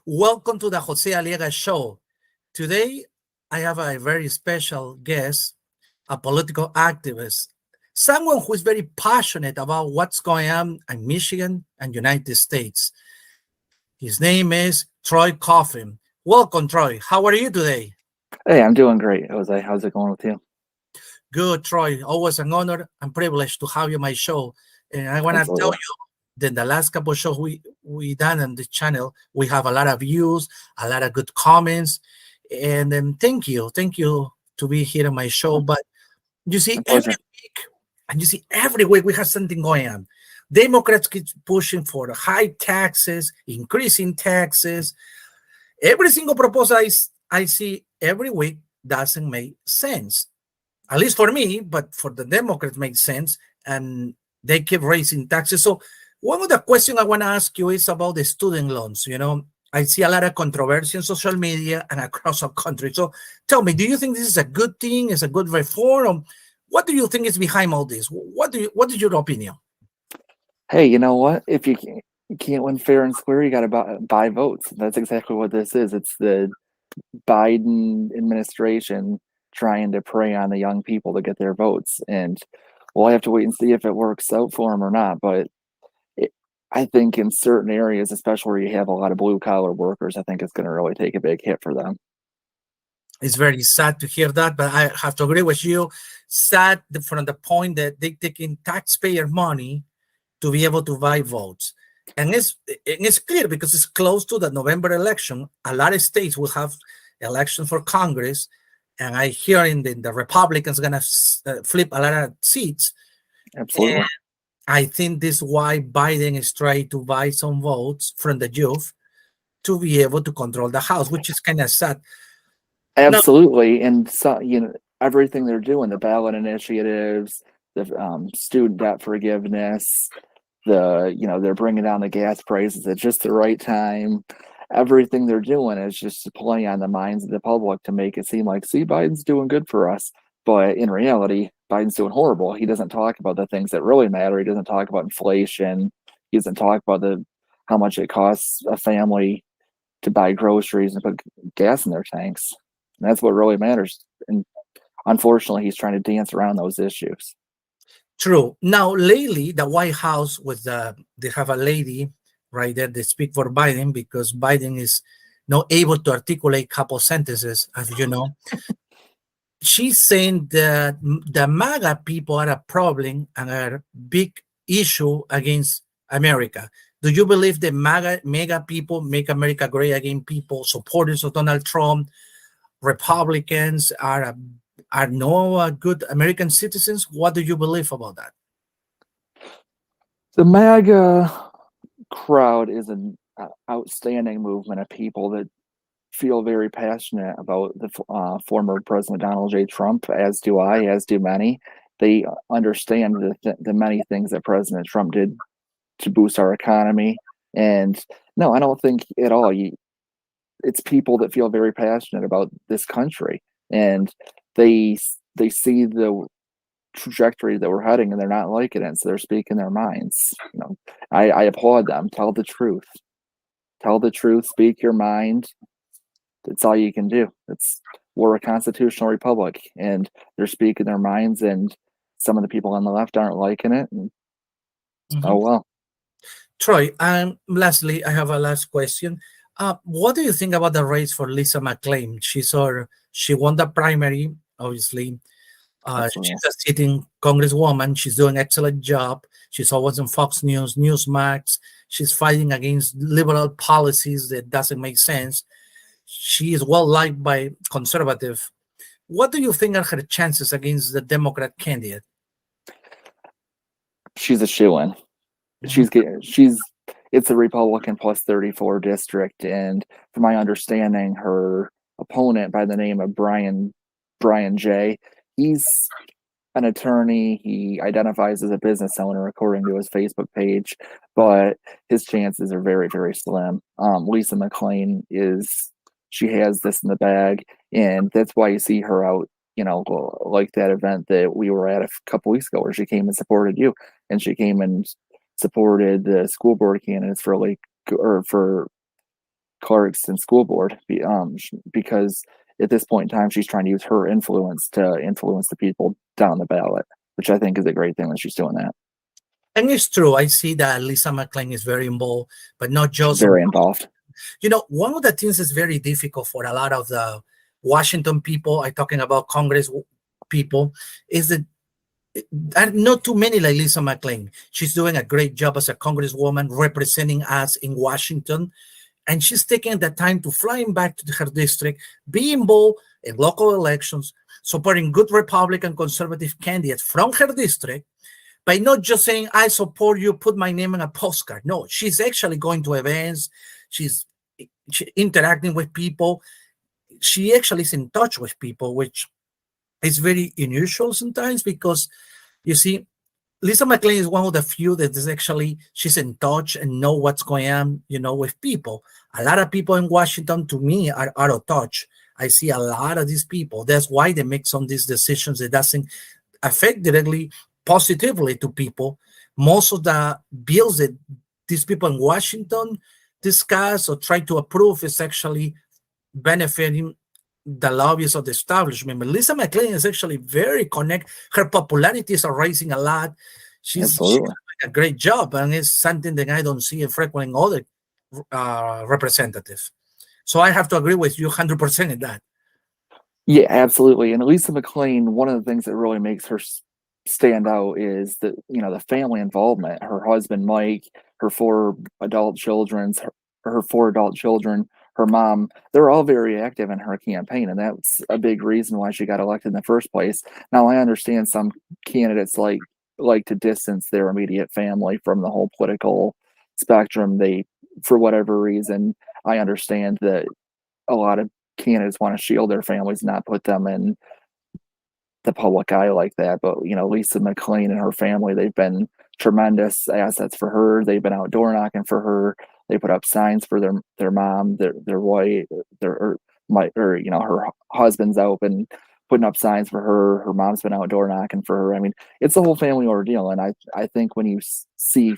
Welcome to the Jose Aliega Show. Today, I have a very special guest, a political activist, someone who is very passionate about what's going on in Michigan and United States. His name is Troy Coffin. Welcome, Troy. How are you today? Hey, I'm doing great, Jose. How's it going with you? Good, Troy. Always an honor and privilege to have you on my show. And I want to tell Absolutely. you that the last couple of shows we done on the channel, we have a lot of views, a lot of good comments. And thank you to be here on my show. But you see, My pleasure. every week we have something going on. Democrats keep pushing for high taxes, increasing taxes. Every single proposal I see every week doesn't make sense. At least for me, but for the Democrats makes sense. And they keep raising taxes. So one of the questions I want to ask you is about the student loans. I see a lot of controversy in social media and across our country. So tell me, do you think this is a good thing? Is a good reform? Or what do you think is behind all this? What is your opinion? Hey, you know what? If you can't win fair and square, you got to buy votes. That's exactly what this is. It's the Biden administration trying to prey on the young people to get their votes, and we'll have to wait and see if it works out for them or not. But I think in certain areas, especially where you have a lot of blue collar workers, I think it's going to really take a big hit for them. It's very sad to hear that, but I have to agree with you. Sad from the point that they're taking taxpayer money to be able to buy votes. And it's clear because it's close to the November election. A lot of states will have elections for Congress. And I hear the Republicans going to flip a lot of seats. Absolutely. And I think this is why Biden is trying to buy some votes from the youth to be able to control the House, which is kind of sad. Absolutely. And so, everything they're doing, the ballot initiatives, the student debt forgiveness, they're bringing down the gas prices at just the right time. Everything they're doing is just to play on the minds of the public to make it seem like, see, Biden's doing good for us. But in reality, Biden's doing horrible. He doesn't talk about the things that really matter. He doesn't talk about inflation. He doesn't talk about how much it costs a family to buy groceries and put gas in their tanks. And that's what really matters. And unfortunately, he's trying to dance around those issues. True. Now, lately, the White House they have a lady right there that speak for Biden because Biden is not able to articulate a couple sentences, as you know. She's saying that the MAGA people are a problem and are a big issue against America. Do you believe the MAGA people, Make America Great Again people, supporters of Donald Trump, Republicans are no good American citizens? What do you believe about that? The MAGA crowd is an outstanding movement of people that feel very passionate about the former President Donald J. Trump, as do I, as do many. They understand the many things that President Trump did to boost our economy. And no, I don't think at all. It's people that feel very passionate about this country, and they see the trajectory that we're heading, and they're not liking it, so they're speaking their minds. I applaud them. Tell the truth. Tell the truth. Speak your mind. That's all you can do. We're a constitutional republic, and they're speaking their minds, and some of the people on the left aren't liking it. And, Oh well. Troy, lastly, I have a last question. What do you think about the race for Lisa McLean? She won the primary, obviously. She's a sitting congresswoman. She's doing an excellent job. She's always on Fox News, Newsmax. She's fighting against liberal policies that doesn't make sense. She is well liked by conservative. What do you think are her chances against the Democrat candidate? She's a shoo-in. It's a Republican plus 34 district, and from my understanding, her opponent by the name of Brian J. He's an attorney. He identifies as a business owner according to his Facebook page, but his chances are very, very slim. Lisa McLean she has this in the bag, and that's why you see her out, like that event that we were at a couple weeks ago where she came and supported you, and she came and supported the school board candidates for clerks and school board, because at this point in time, she's trying to use her influence to influence the people down the ballot, which I think is a great thing that she's doing that. And it's true. I see that Lisa McLean is very involved, but not just Very involved. You know, one of the things that's very difficult for a lot of the Washington people, I'm talking about Congress people, is that not too many like Lisa McLean. She's doing a great job as a congresswoman representing us in Washington. And she's taking the time to flying back to her district, be involved in local elections, supporting good Republican conservative candidates from her district, by not just saying, I support you, put my name on a postcard. No, she's actually going to events. She's interacting with people. She actually is in touch with people, which is very unusual sometimes, because you see, Lisa McLean is one of the few that is actually, she's in touch and know what's going on, you know, with people. A lot of people in Washington, to me, are out of touch. I see a lot of these people. That's why they make some of these decisions that doesn't affect directly positively to people. Most of the bills that these people in Washington discuss or try to approve is actually benefiting the lobbyists of the establishment. But Lisa McLean is actually very connected. Her popularity is rising a lot. She's doing a great job, and it's something that I don't see frequently in other representatives. So I have to agree with you 100% in that. Yeah, absolutely. And Lisa McLean, one of the things that really makes her stand out is that, you know, the family involvement. Her husband Mike, her four adult children, her mom, they're all very active in her campaign, and that's a big reason why she got elected in the first place. Now, I understand some candidates like to distance their immediate family from the whole political spectrum. They, for whatever reason, I understand that a lot of candidates want to shield their families, not put them in the public eye like that. But, you know, Lisa McLean and her family, they've been tremendous assets for her. They've been out door knocking for her. They put up signs for their mom, their wife, her husband's out and putting up signs for her. Her mom's been out door knocking for her. I mean, it's a whole family ordeal. And I think when you see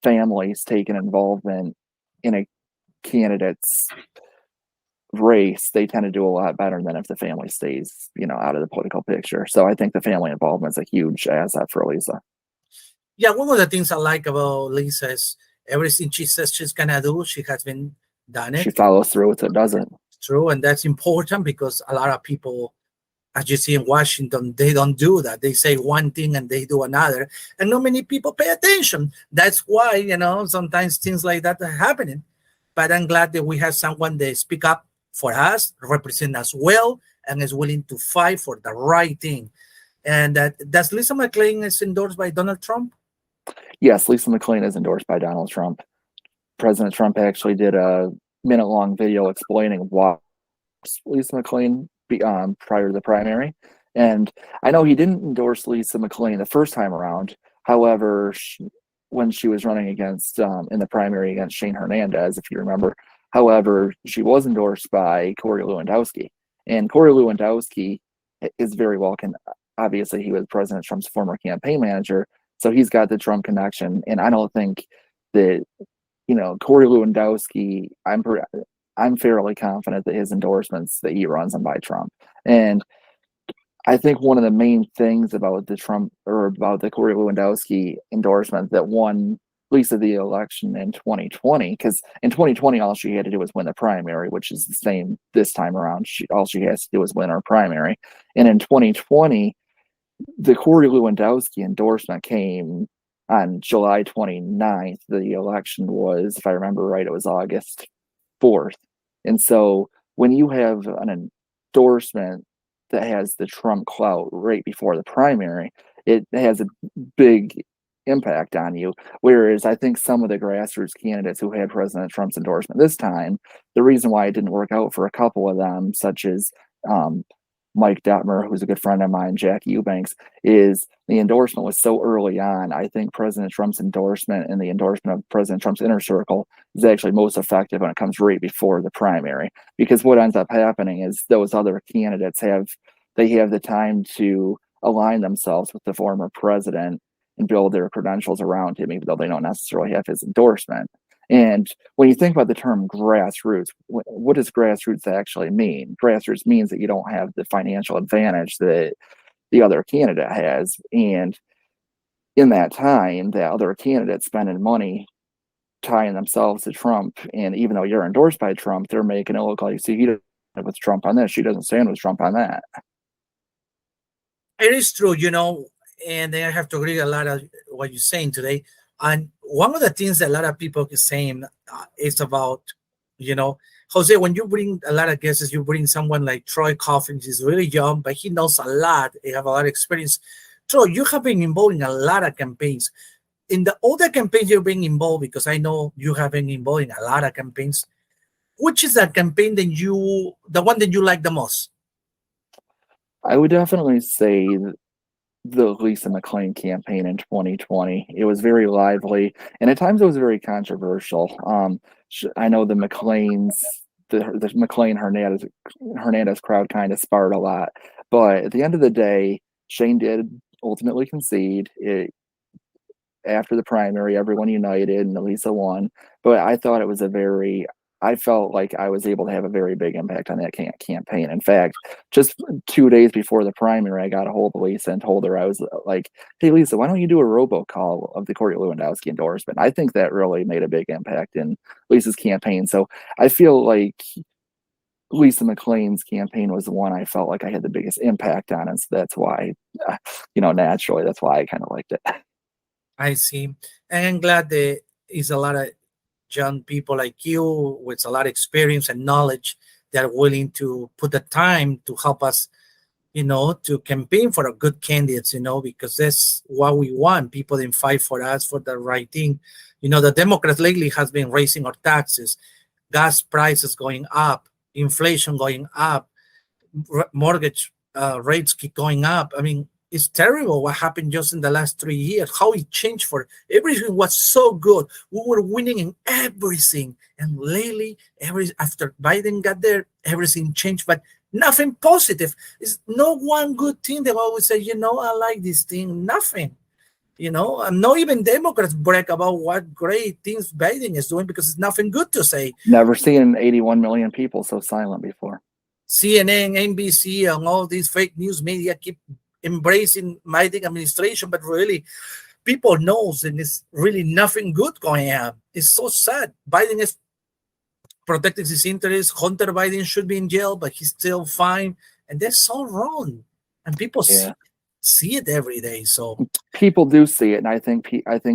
families taking involvement in a candidate's race, they tend to do a lot better than if the family stays, you know, out of the political picture. So I think the family involvement is a huge asset for Lisa. Yeah, one of the things I like about Lisa is everything she says she's gonna do, she has been done it. She follows through with it, doesn't. True, and that's important, because a lot of people, as you see in Washington, they don't do that. They say one thing and they do another, and not many people pay attention. That's why, you know, sometimes things like that are happening. But I'm glad that we have someone that speak up for us, represent us well, and is willing to fight for the right thing. And does Lisa McLean is endorsed by Donald Trump? Yes, Lisa McLean is endorsed by Donald Trump. President Trump actually did a minute-long video explaining why Lisa McLean prior to the primary. And I know he didn't endorse Lisa McLean the first time around. However, when she was running against in the primary against Shane Hernandez, if you remember. However, she was endorsed by Corey Lewandowski. And Corey Lewandowski is very well obviously he was President Trump's former campaign manager. So he's got the Trump connection. And I don't think that, you know, Corey Lewandowski, I'm fairly confident that his endorsements, that he runs them by Trump. And I think one of the main things about the Corey Lewandowski endorsement that won Lisa the election in 2020, because in 2020, all she had to do was win the primary, which is the same this time around. All she has to do is win her primary. And in 2020, the Corey Lewandowski endorsement came on July 29th. The election was, if I remember right, it was August 4th. And so when you have an endorsement that has the Trump clout right before the primary, it has a big impact on you. Whereas I think some of the grassroots candidates who had President Trump's endorsement this time, the reason why it didn't work out for a couple of them, such as Mike Detmer, who's a good friend of mine, Jack Eubanks, is the endorsement was so early on. I think President Trump's endorsement and the endorsement of President Trump's inner circle is actually most effective when it comes right before the primary. Because what ends up happening is those other candidates have the time to align themselves with the former president and build their credentials around him, even though they don't necessarily have his endorsement. And when you think about the term grassroots, what does grassroots actually mean? Grassroots means that you don't have the financial advantage that the other candidate has. And in that time, that other candidate spending money tying themselves to Trump, and even though you're endorsed by Trump, they're making it look like, see, he doesn't stand with Trump on this, she doesn't stand with Trump on that. It is true, and I have to agree a lot of what you're saying today. And one of the things that a lot of people are saying is about, Jose, when you bring a lot of guests, you bring someone like Troy Coffin. He's really young, but he knows a lot. He have a lot of experience. Troy, you have been involved in a lot of campaigns. In the other campaigns you've been involved, because I know you have been involved in a lot of campaigns, which is the campaign the one that you like the most? I would definitely say the Lisa McLean campaign in 2020. It was very lively, and at times it was very controversial. I know the McLeans, the McLean Hernandez crowd kind of sparred a lot, but at the end of the day, Shane did ultimately concede. After the primary, everyone united, and Lisa won. But I thought it was I felt like I was able to have a very big impact on that campaign. In fact, just 2 days before the primary, I got a hold of Lisa and told her, I was like, hey, Lisa, why don't you do a robocall of the Corey Lewandowski endorsement? I think that really made a big impact in Lisa's campaign. So I feel like Lisa McLean's campaign was the one I felt like I had the biggest impact on. And so that's why, naturally, that's why I kind of liked it. I see. And I'm glad there is a lot of young people like you with a lot of experience and knowledge that are willing to put the time to help us, to campaign for a good candidates, because that's what we want. People that fight for us for the right thing. The Democrats lately has been raising our taxes, gas prices going up, inflation going up, mortgage rates keep going up. I mean, it's terrible what happened just in the last 3 years, how it changed for everything was so good. We were winning in everything. And lately, after Biden got there, everything changed, but nothing positive. It's no one good thing. They always say, I like this thing. Nothing. And not even Democrats brag about what great things Biden is doing because it's nothing good to say. Never seen 81 million people so silent before. CNN, NBC, and all these fake news media keep embracing Biden administration, but really people knows and it's really nothing good going on. It's so sad. Biden is protecting his interests. Hunter Biden should be in jail, but he's still fine. And that's so wrong. And people see it every day. So people do see it. And I think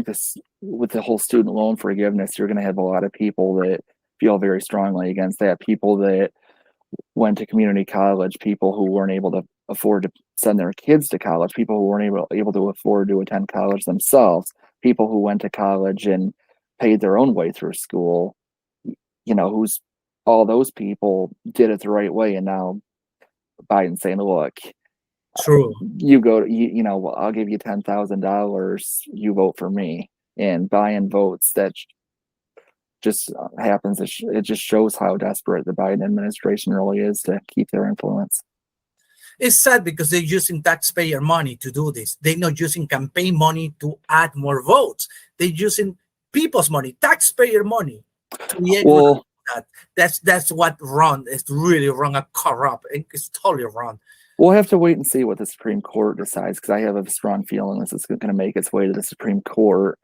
this, with the whole student loan forgiveness, you're going to have a lot of people that feel very strongly against that. People that went to community college, people who weren't able to afford to send their kids to college, people who weren't able to afford to attend college themselves, people who went to college and paid their own way through school, who's all those people did it the right way. And now Biden's saying, look, true, you go to, I'll give you $10,000, you vote for me. And buying votes, that just happens. It just shows how desperate the Biden administration really is to keep their influence. It's sad because they're using taxpayer money to do this. They're not using campaign money to add more votes. They're using people's money, taxpayer money, to be able to do that. That's what wrong. It's really wrong and corrupt. It's totally wrong. We'll have to wait and see what the Supreme Court decides, because I have a strong feeling this is going to make its way to the Supreme Court,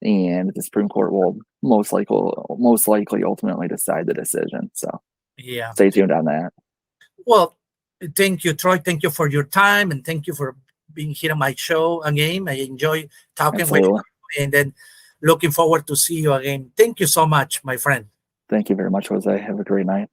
and the Supreme Court will most likely ultimately decide the decision. So stay tuned on that. Well, thank you, Troy. Thank you for your time, and thank you for being here on my show again. I enjoy talking with you, and then looking forward to see you again. Thank you so much, my friend. Thank you very much, Jose. Have a great night.